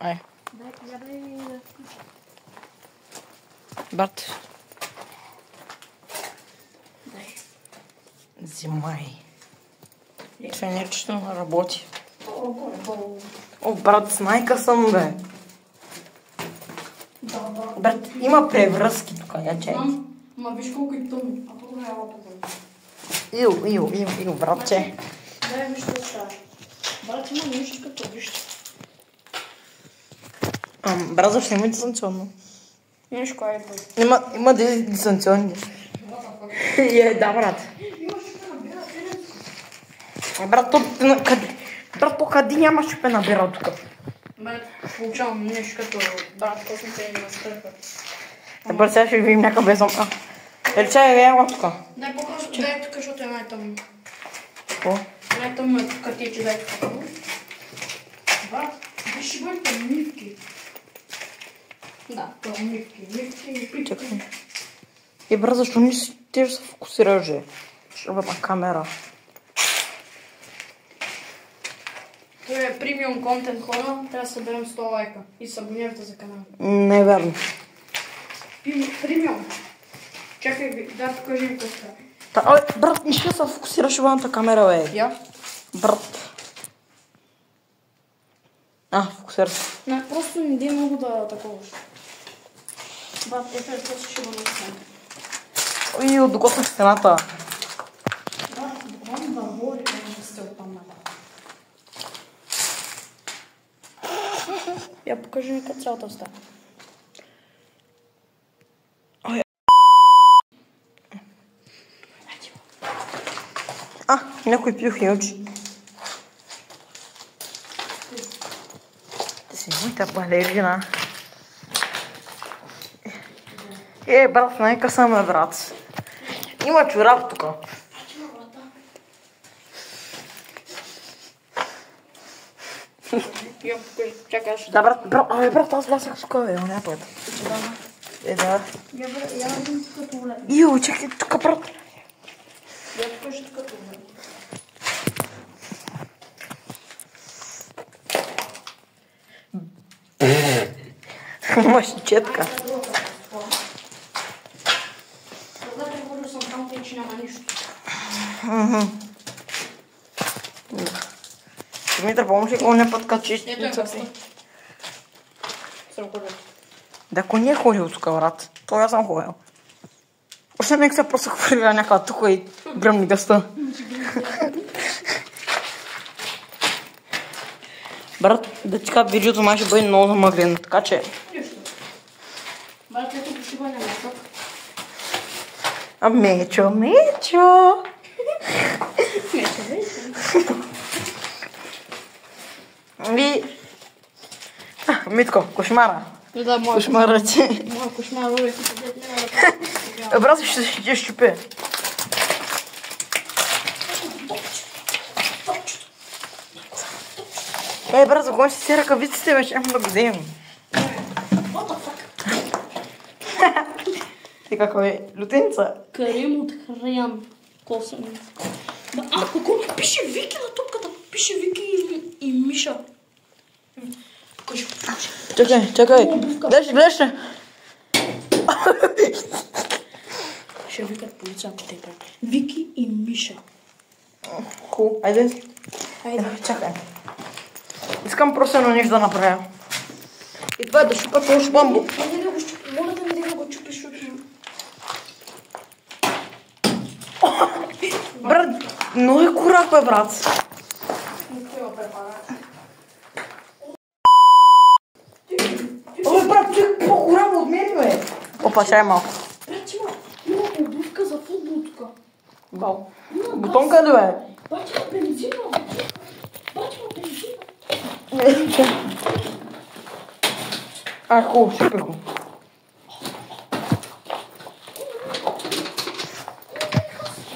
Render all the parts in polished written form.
Ай. Дай. Брат, Дай. взимай. Това нещо работи. Горе-долу. О, брат, снайка съм, бе. Да. Брат, има превръзки тук, я чай. Ма виж колко е тъмно. А тук не е лапата. Ил, братче. Дай виж какво става. Брат, има нещо като вижте. Брат, защо има дистанционно? Виж кой е той. Има дистанционни. Да, брат. Имаш ще набира Брат, то къде няма шипе набира тук? Брат, получавам нещо като брат, точно те има стърпа. Брат, сега ще видим някакъв безум. Чай, ела тук. Дай по-просто, дай тук, защото е най-тъмно. Какво? Най-тъмно е тук ти, че дай тук. Брат, виж ще бъдете мивки. Да, това мивки и пипки. Чакай. Брат, защо не си ти се фокусираш, же? Ще бъде на камера. Това е премиум контент, хора. Трябва да съберем 100 лайка и се абонирате за канала. Не е верно. Премиум. Чакай, да покажи какво става. Ой, брат, не ще се фокусираш вънната камера, бе. Я? Брат. Фокусира се. Не, просто не дай много да таковаш. Брат, просто ще бъде стена. Ой, докоснах стената. Брат, буквално да води, да сте оттам напред. Я покажи ми как цялата става. Някой пил хилчи. Ти си моята балерина. Брат, нека съм, брат. Има чорап тук. Я покажи, чакай, аз ще Да, брат, аз влязах тук, бе, не път. Да. Я видим тук като влезе. Чакай, тук, брат. Я покажи тук като влезе. Имаш четка. Когато говорил съм там, тъй, че няма нищо. Димитър, помощ ли не път качиш? Ето е гъста. Съм ходил. Да, ако не е ходил тук, брат. То аз съм ходил. Още нека се просто хвърля някаква тук и гръмни гъста. Брат, да ти кажа, видеото май ще бъде много замъглено, така че... Нищо. Брат, ето посипане на тук. Мечо! Мечо. Митко, кошмара. Да, моя Кошмара ти. Моя кошмар, ой, Брат, ще щупе. Брат, за кого ще си ръкавиците, бе, ще да го вземем. What the fuck? Ти какво е? Лютеница? Карем от хрян. Косъм. Какво пише Вики на топката? Пише Вики и Миша. Покажи. Чакай. Гледаш. Ще викат полицията. Вики и Миша. Хубаво, айде. Чакай. Искам просто едно нещо да направя. И това е да шупа този бамбук. Моля да не да го чупиш, защото... Брат, много е курак, бе, брат. Брат, ти е по-курак от мен, бе. Опа, чай малко. Брат, има обувка за футбол тук. Бал. Бутон къде, бе? Бать, има бензина. Бать, има бензина. Хубаво, супер го.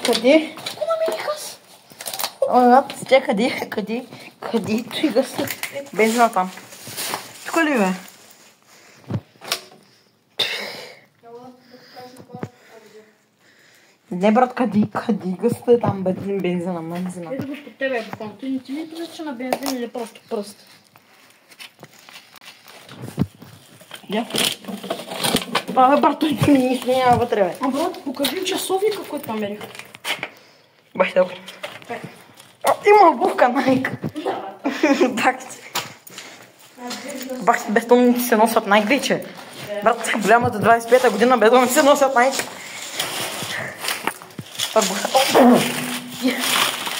Къде? Кума ми газ. Тя къде? Къде той газ? Бензина там. Тук ли, бе? Не, брат, къде гъста е там, бензина? Ето го под тебе, буквално. Ти не виждаш, че на бензин или просто пръст? Я. Брат, той нищо няма вътре, бе. А брат, покажи часовника, който намерих. Бах да го. Има обувка, Найк. Так. Бах, бездомните се носят Найк вече. Брат, голямата 25-та година бездомните се носят Найк.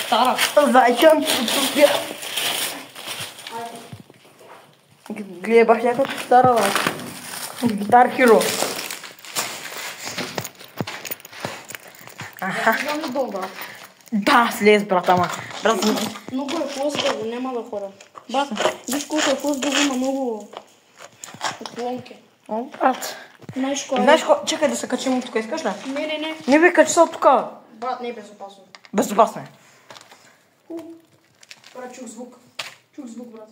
Стара. Зайчан, отсутствие. Гледай, бах, някаква стара, бе. Гитар Хиро. Аха. Знам ли дълга? Да, слез, брат, ама. Брат, Много е хлъзгаво, няма да хора. Брат, виж колко е хлъзгаво, има много отклонки. о, брат. Знаеш кой е? Знаеш какво? Чакай да се качим от тук, искаш ли? Не. Не бе, качи се от тук. Брат, не е безопасно. Безопасно е. Брат, чух звук. Чух звук, брат.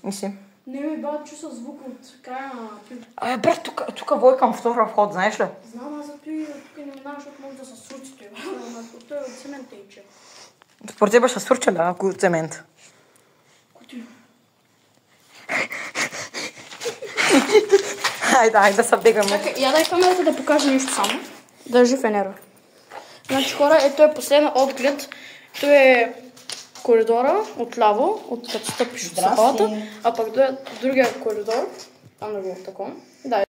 Не си. Не, брат, чух звук от края на пил. Брат, тук вой към втория вход, знаеш ли? Знам, аз за той тук не минавам, защото може да се срути той. Той е от цемента и че. Според тебе ще свърча ли, ако е цемент? Който Айде да се бегаме. Чакай, я дай камерата да покажа нещо само. Държи фенера. Значи хора, ето е последен отглед. То е коридора отляво, от като стъпиш от Здрасти. сапалата, а пък другия коридор, там да го такова. Да,